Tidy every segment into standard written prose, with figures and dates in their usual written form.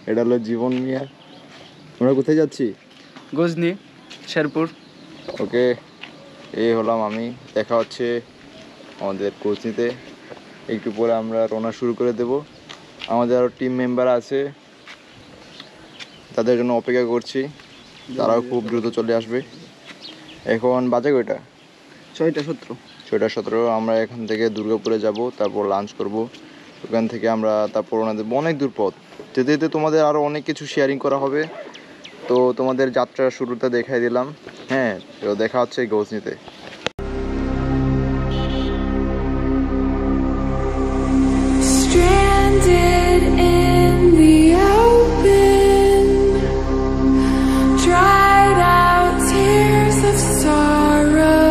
এটা হলো জীবন মিয়া। আমরা কোথায় যাচ্ছি? গজনি, শেরপুর। ওকে, এই হলাম আমি। দেখা হচ্ছে আমাদের গজনিতে। একটু পরে আমরা রওনা শুরু করে দেব। আমাদের আরও টিম মেম্বার আছে, তাদের জন্য অপেক্ষা করছি। তারাও খুব দ্রুত চলে আসবে। এখন বাজে কয়টা? 6:17। 6:17। আমরা এখান থেকে দুর্গাপুরে যাব, তারপর লাঞ্চ করব। ওখান থেকে আমরা তারপর রওনা দেবো। অনেক দূর পথ। যেতে যেতে তোমাদের আরও অনেক কিছু শেয়ারিং করা হবে। তো তোমাদের যাত্রার শুরুটা দেখাই দিলাম। হ্যাঁ, তো দেখা হচ্ছে গজনিতে। Stranded in the open, dried out tears of sorrow,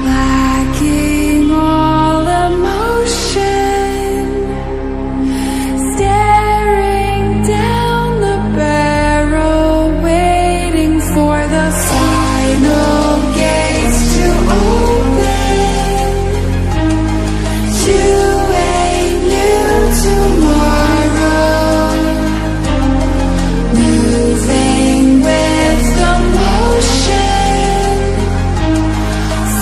lacking all emotion, staring down the barrel, waiting for the final gates to open to a new tomorrow, moving with the motion,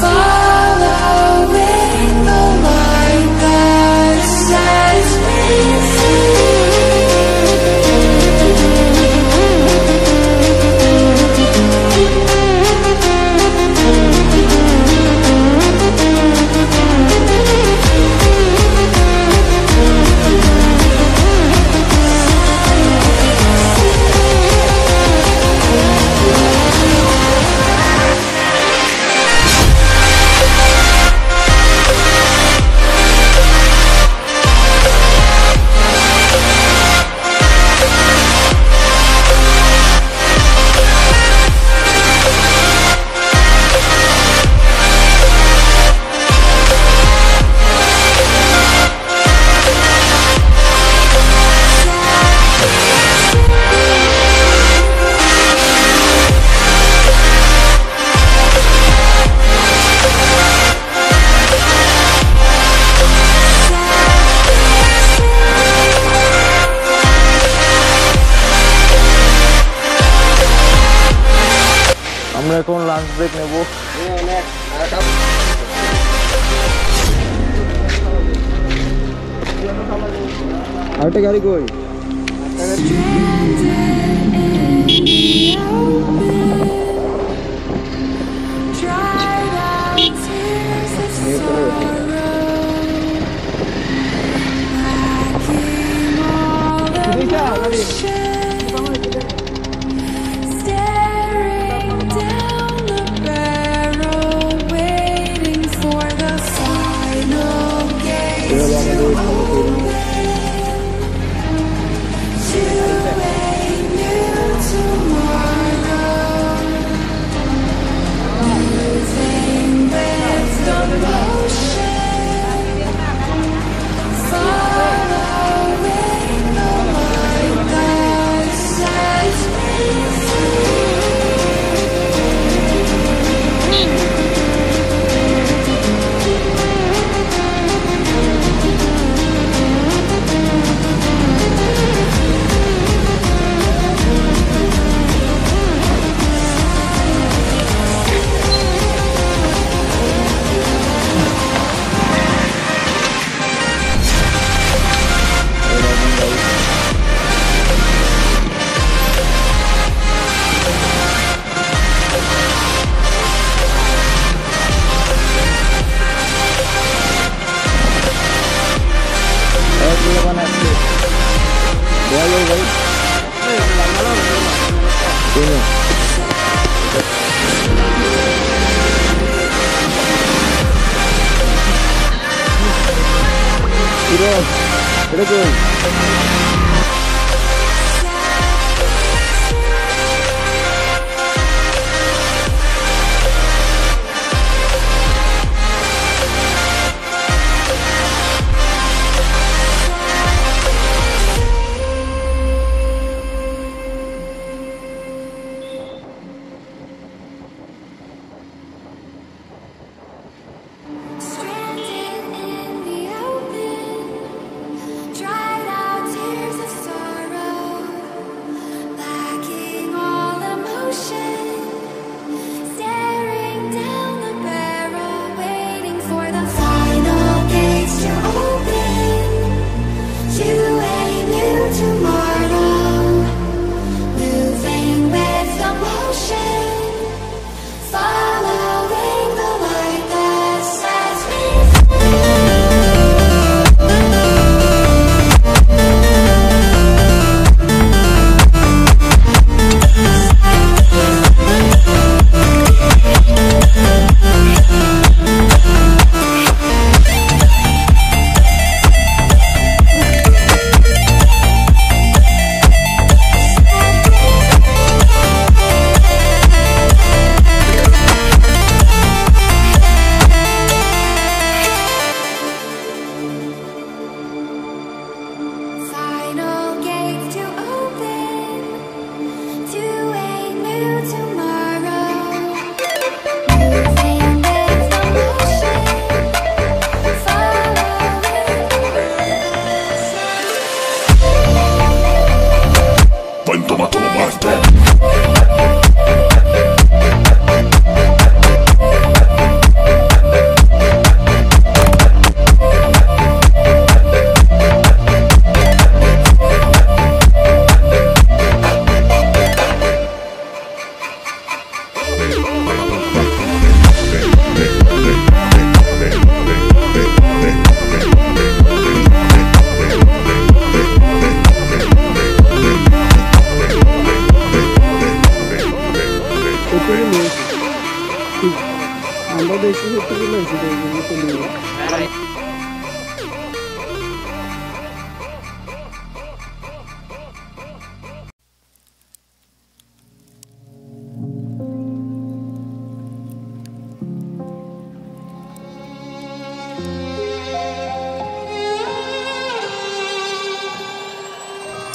following the light that sets me আমরা এখন lunch break নেব। আরেকটা গাড়ি কই? dried out tears of sorrow, lacking all emotion, staring down the barrel, waiting for the final gates to open to a new tomorrow, moving with the motion, following the light that sets me এটা কই? stranded in the open, dried out tears.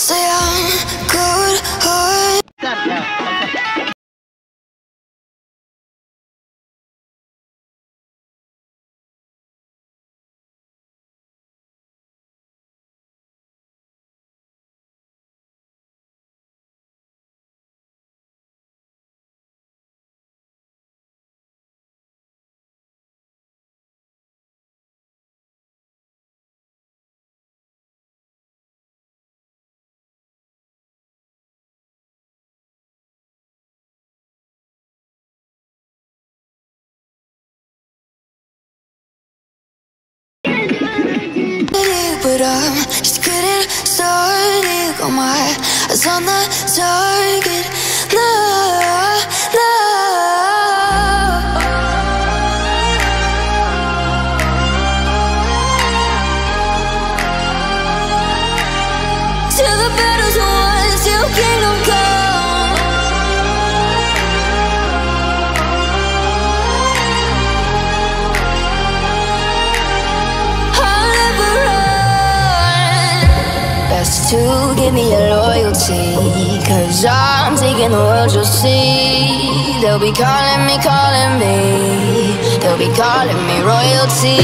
Say I'm good heart. But I'm just getting started. Got my eyes on the target. No, no. Till the battle's won, till kingdom come. I'll never run. Best to give me your loyalty, 'cause I'm taking the world, you'll see. They'll be calling me, they'll be calling me royalty.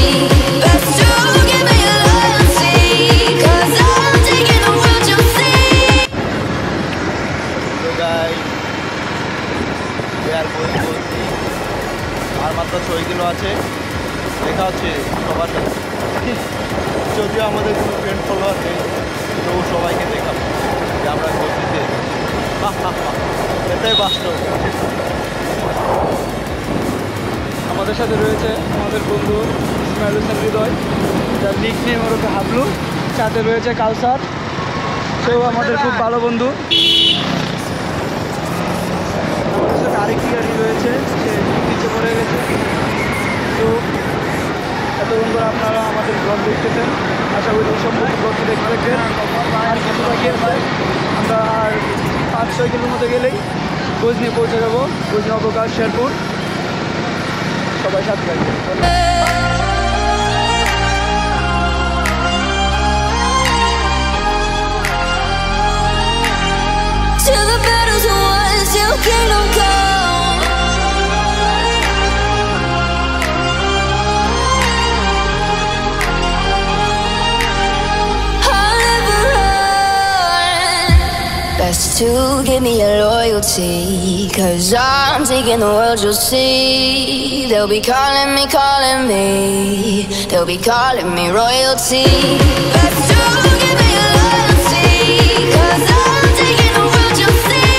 Best to give me your loyalty, 'cause I'm taking the world, you'll see. তো guys আর মাত্র 6 kilo আছে, দেখা হচ্ছে সবার সাথে। যদিও আমাদের কোনো ফ্রেন্ড ফলোয়ার নেই, তো সবাইকে দেখাবো যে আমরা গতিতে এটাই বাস্তব। আমাদের সাথে রয়েছে আমাদের বন্ধু ইসমাইল হোসেন হৃদয়, যার নিক নেম ওরফে হাবলু। সাথে রয়েছে কাউসার, সেও আমাদের খুব ভালো বন্ধু। আমাদের সাথে আরেকটি গাড়ি রয়েছে, সে নিচে পড়ে গেছে। তো এত বন্ধুরা আপনারা আমাদের ব্লগ দেখতেছেন, আশা করি সম্পূর্ণ ব্লগটি দেখতে থাকবেন। আর কিছু বাকি আছে, আমরা আর 5-6 কিলোর মতো গেলেই গজনি পৌঁছে যাবো। গজনি অবকাশ শেরপুর, সবাই সাথে থাকবেন। Till the battle's won, till kingdom come. I'll never run. Best to give me your loyalty, 'cause I'm taking the world, you'll see. They'll be calling me, they'll be calling me royalty. Best to give me your loyalty, 'cause I'm taking the world, you'll see.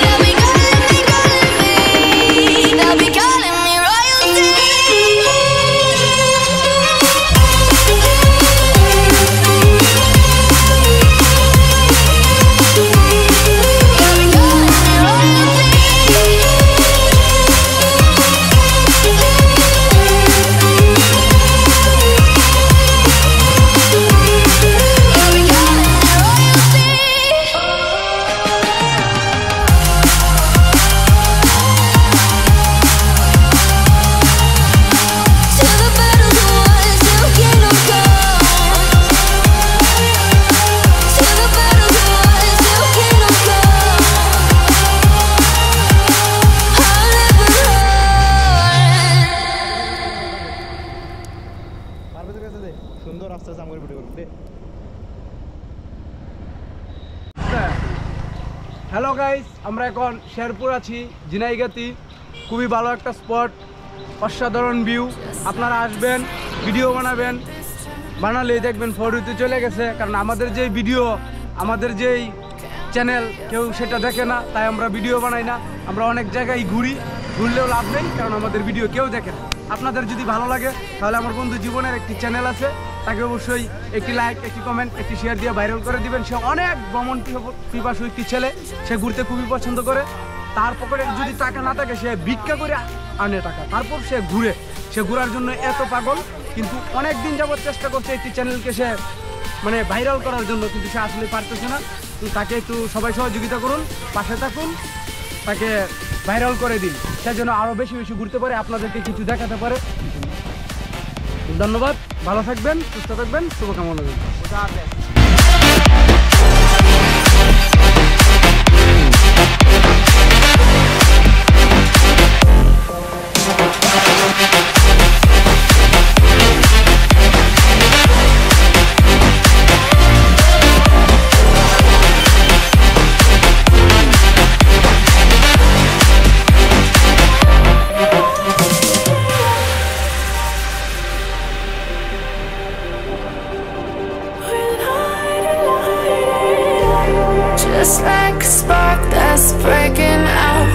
They'll be calling me, they'll be calling me royalty. সুন্দর আস্তে আস্তে আমার video করতে। Hello guys, আমরা এখন শেরপুর আছি, ঝিনাইগাতি। খুবই ভালো একটা স্পট, অসাধারণ ভিউ। আপনারা আসবেন, ভিডিও বানাবেন, বানালেই দেখবেন ফটোতে চলে গেছে। কারণ আমাদের যেই ভিডিও, আমাদের যেই চ্যানেল, কেউ সেটা দেখে না, তাই আমরা ভিডিও বানাই না। আমরা অনেক জায়গায় ঘুরলেও লাভ নেই, কারণ আমাদের ভিডিও কেউ দেখে না। আপনাদের যদি ভালো লাগে তাহলে আমার বন্ধু জীবনের একটি চ্যানেল আছে, তাকে অবশ্যই একটি লাইক, একটি কমেন্ট, একটি শেয়ার দিয়ে ভাইরাল করে দিবেন। সে অনেক ভ্রমণ পিপাসু একটি ছেলে, সে ঘুরতে খুবই পছন্দ করে। তার পকেটে যদি টাকা না থাকে, সে ভিক্ষা করে আনে টাকা, তারপর সে ঘুরে। সে ঘোরার জন্য এত পাগল, কিন্তু অনেক দিন যাবত চেষ্টা করছে একটি চ্যানেলকে সে মানে ভাইরাল করার জন্য, কিন্তু সে আসলে পারতেছে না। তো তাকে একটু সবাই সহযোগিতা করুন, পাশে থাকুন, তাকে ভাইরাল করে দিন, সে যেন আরও বেশি বেশি ঘুরতে পারে, আপনাদেরকে কিছু দেখাতে পারে। ধন্যবাদ, ভালো থাকবেন, সুস্থ থাকবেন, শুভকামনা করবেন। Just like a spark that's breaking out,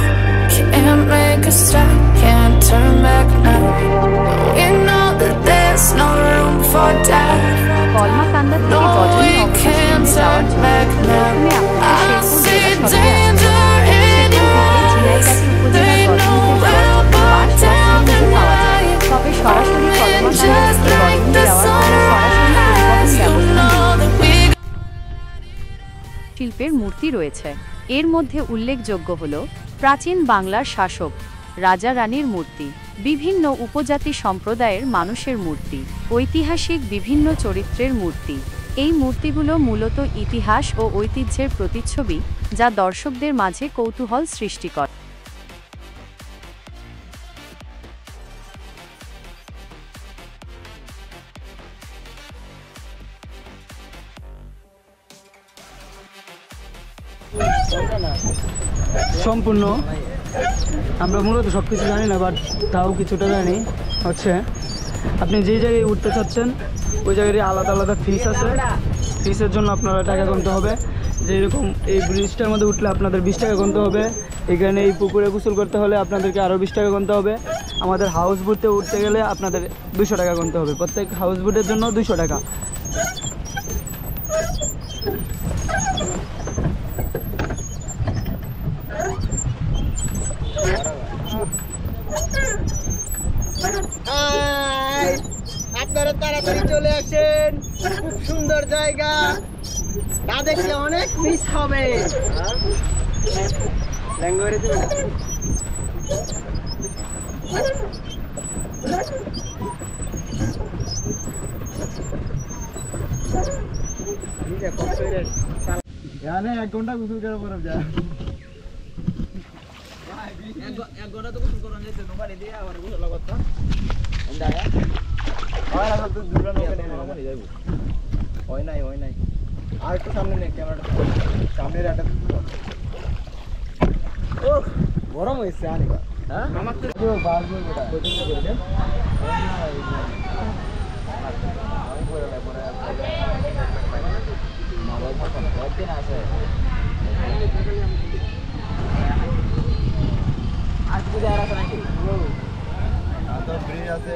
can't make a stop, can't turn back now. We know that there's no room for doubt. No, we can't turn back now. I see danger in your eyes. They know we'll go down tonight. Just like the sunrise, you know that we শিল্পের মূর্তি রয়েছে। এর মধ্যে উল্লেখযোগ্য হল প্রাচীন বাংলার শাসক রাজা রানীর মূর্তি, বিভিন্ন উপজাতি সম্প্রদায়ের মানুষের মূর্তি, ঐতিহাসিক বিভিন্ন চরিত্রের মূর্তি। এই মূর্তিগুলো মূলত ইতিহাস ও ঐতিহ্যের প্রতিচ্ছবি, যা দর্শকদের মাঝে কৌতূহল সৃষ্টি করে। সম্পূর্ণ আমরা মূলত সব কিছু জানি না, বাট তাও কিছুটা জানি। হচ্ছে আপনি যে জায়গায় উঠতে চাচ্ছেন ওই জায়গায় আলাদা আলাদা ফিস আছে, ফিসের জন্য আপনারা টাকা গুনতে হবে। যেরকম এই ব্রিজটার মধ্যে উঠলে আপনাদের 20 টাকা গুনতে হবে, এখানে এই পুকুরে গোসল করতে হলে আপনাদেরকে আরও 20 টাকা গুনতে হবে, আমাদের হাউস বোটে উঠতে গেলে আপনাদের 200 টাকা গুনতে হবে, প্রত্যেক হাউস বোটের জন্য 200 টাকা। আপনারা তাড়াতাড়ি চলে আসেন, খুব সুন্দর জায়গা, না দেখলে অনেক মিস হবে। এখানে 1 ঘন্টা গোসল করার পরে যা 1 ঘন্টা তো গোসল করা যেত, নৌকা দিয়ে আবার গোসল করতাম। হয় নাই আর একটু সামনে নে, ক্যামেরাটা সামনে রাখা। ও গরম হয়েছে আনিবা। হ্যাঁ আমার তো বাস বলবো না পছন্দ করে একদিন আছে আজ পূজা আর আছে নাকি? তো ব্রিজ আছে,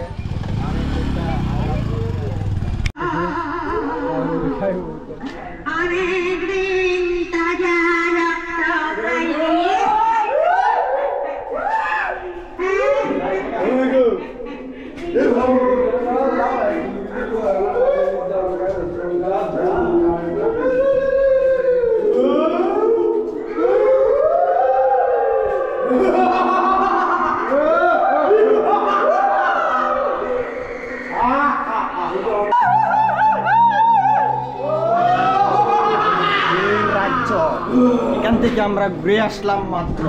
এখান থেকে আমরা ঘুরে আসলাম মাত্র।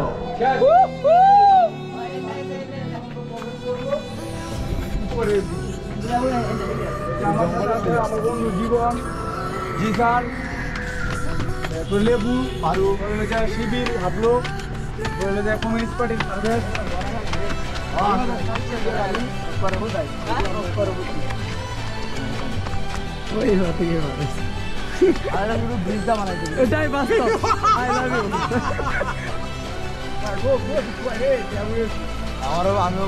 আমার বন্ধু জীবন, জিসান, লেবু, আরো শিবির, হাবলো, কমিউনিস্ট পার্টির সার্ভেস। এটাই বাস্তব। আমিও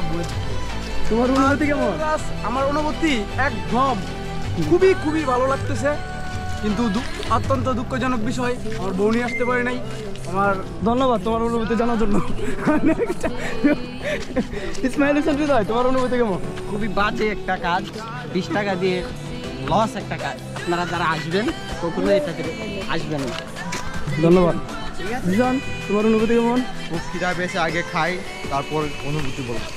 তোমার অনুভূতি কেমন? আমার অনুভূতি একদম খুবই খুবই ভালো লাগতেছে, কিন্তু অত্যন্ত দুঃখজনক বিষয় আমার বউ নিয়ে আসতে পারে নাই। আমার ধন্যবাদ তোমার অনুভূতি জানার জন্য। ইসমাইল হোসেন হৃদয়, তোমার অনুভূতি কেমন? খুবই বাজে একটা কাজ, 20 টাকা দিয়ে লস একটা কাজ। আপনারা যারা আসবেন কখনো এটাতে আসবেন না। ধন্যবাদ। বিজন, তোমার অনুভূতি কেমন? খুব খিদা পেয়েছে, আগে খাই তারপর অনুভূতি বলবো।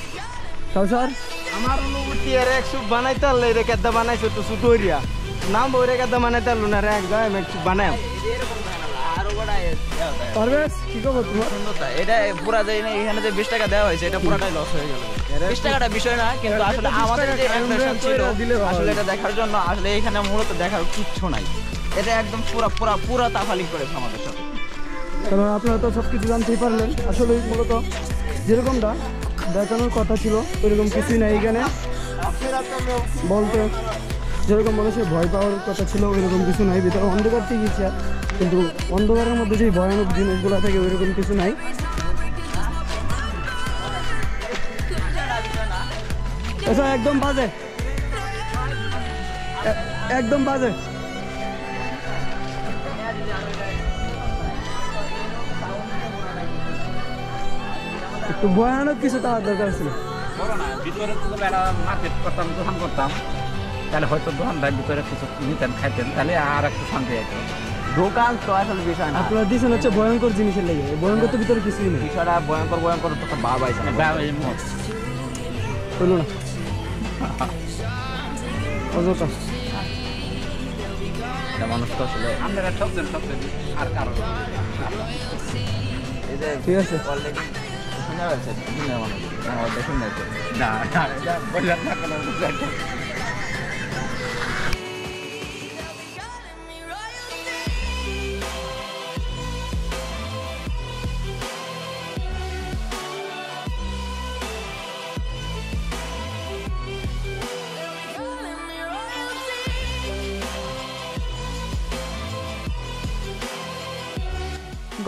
কাউসার? আমার অনুভূতি এর এক সুপ বানাইতে পারলে এটা কেদা বানাইছে একটু সুতরিয়া নাম বইরে কেদা বানাইতে পারলো না রে এক যায় এক সুপ বানাই পারভেজ, কি খবর তোমার? এটা পুরা যায় না, এখানে যে 20 টাকা দেওয়া হয়েছে এটা পুরাটাই লস হয়ে গেল। 20 টাকাটা বিষয় না, কিন্তু আসলে আমাদের যে ইমপ্রেশন ছিল আসলে এটা দেখার জন্য আসলে এখানে মূলত দেখার কিচ্ছু নাই। এটা একদম পুরা তাফালিং করেছে আমাদের সাথে। কারণ আপনারা তো সব কিছু জানতেই পারলেন। আসলে মূলত যেরকমটা দেখানোর কথা ছিল ওইরকম কিছুই নাই এখানে। বলতে যেরকম মানুষের ভয় পাওয়ার কথা ছিল ওইরকম কিছু নাই। ভিতরে অন্ধকার ঠিকই আছে, কিন্তু অন্ধকারের মধ্যে যে ভয়ানক জিনিসগুলো থাকে ওইরকম কিছু নাই। আচ্ছা, একদম বাজে, একদম বাজে। একটু ভয়ানক কিছু তার দরকার ছিল। ভিতরে তো একটা মার্কেট করতাম, দোকান করতাম, তাহলে হয়তো দোকানদার ভিতরে কিছু নিতেন, খাইতেন, তাহলে আর একটু শান্তি আছে। দোকান তো আসলে বিষয় না, আপনারা দিয়েছেন হচ্ছে ভয়ঙ্কর জিনিসের লেগে। ভয়ঙ্কর তো ভিতরে কিছুই নেই। বিষয়টা ভয়ঙ্কর তো একটা ভাব আছে না। হইল না অযথা। মানুষ তো আসলে আপনারা ঠকছেন আর কারণ এই যে ঠিক আছে। অলরেডি শুনে গেছে দুনিয়ার মানুষ আমাদের শুনে গেছে না, এটা বললাম না কোনো বুঝাইতে।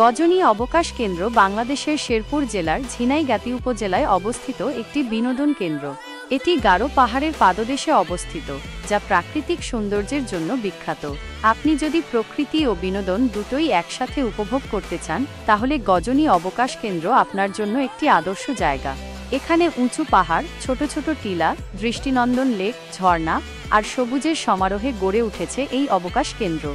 গজনী অবকাশ কেন্দ্র বাংলাদেশের শেরপুর জেলার ঝিনাইগাতী উপজেলায় অবস্থিত একটি বিনোদন কেন্দ্র। এটি গারো পাহাড়ের পাদদেশে অবস্থিত, যা প্রাকৃতিক সৌন্দর্যের জন্য বিখ্যাত। আপনি যদি প্রকৃতি ও বিনোদন দুটোই একসাথে উপভোগ করতে চান, তাহলে গজনী অবকাশ কেন্দ্র আপনার জন্য একটি আদর্শ জায়গা। এখানে উঁচু পাহাড়, ছোট ছোট টিলা, দৃষ্টিনন্দন লেক, ঝর্ণা আর সবুজের সমারোহে গড়ে উঠেছে এই অবকাশ কেন্দ্র।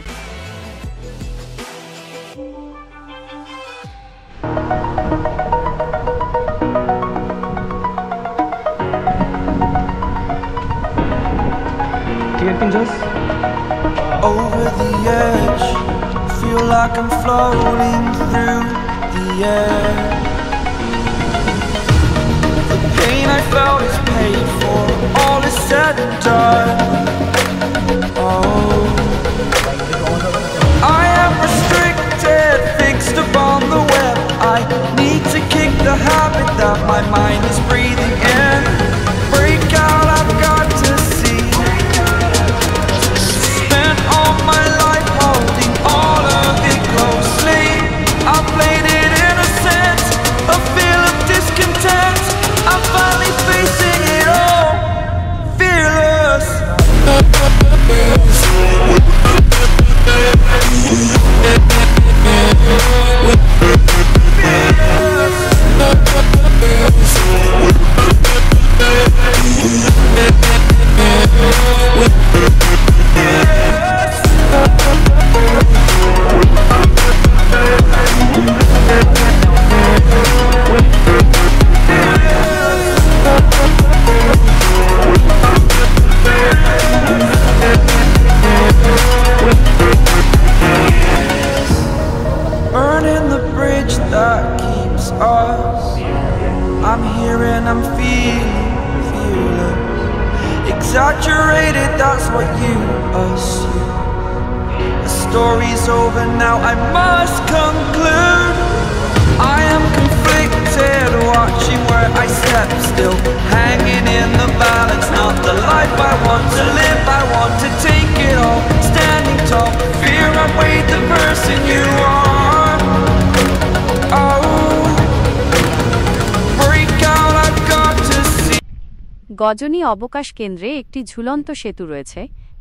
Over the edge, feel like I'm floating through the air. The pain I felt is paid for, all is said and done. Oh, I am restricted, fixed upon the web. I need to kick the habit that my mind is breathing in. Break out, I've got to see. Spent all my life holding all of it closely. I played it innocent, a feel of discontent. I'm finally facing it all, fearless. Burning the bridge that keeps us. I'm here and I'm feeling fearless. Exaggerated, that's what you assume. The story's over now, I must conclude. I am conflicted, watching where I step still, hanging in the balance. Not the life I want to live, I want to take it all. Standing tall, fear I weighed the person you are. Oh, break out, I've got to see. Ghazni অবকাশ কেন্দ্রে একটি ঝুলন্ত সেতু রয়েছে,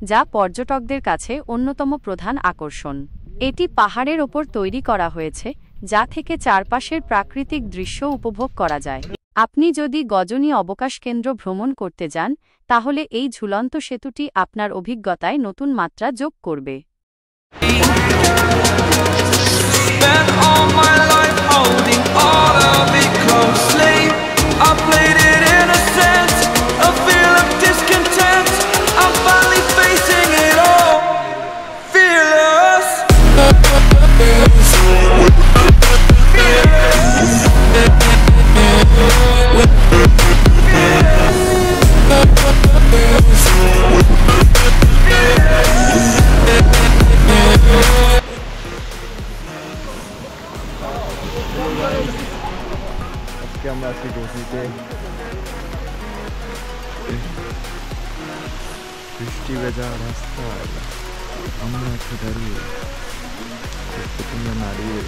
যা পর্যটকদের কাছে অন্যতম প্রধান আকর্ষণ। এটি পাহাড়ের ওপর তৈরি করা হয়েছে, যা থেকে চারপাশের প্রাকৃতিক দৃশ্য উপভোগ করা যায়। আপনি যদি গজনী অবকাশ কেন্দ্র ভ্রমণ করতে যান, তাহলে এই ঝুলন্ত সেতুটি আপনার অভিজ্ঞতায় নতুন মাত্রা যোগ করবে। Spent all my life holding all of it closely. I played it innocent, a feel of discontent. I'm finally facing it all, fearless. আজকে আমরা আছি গজনীতে, বৃষ্টি ভেজা রাস্তায় আমরা একটু দাঁড়িয়ে নাড়িয়ে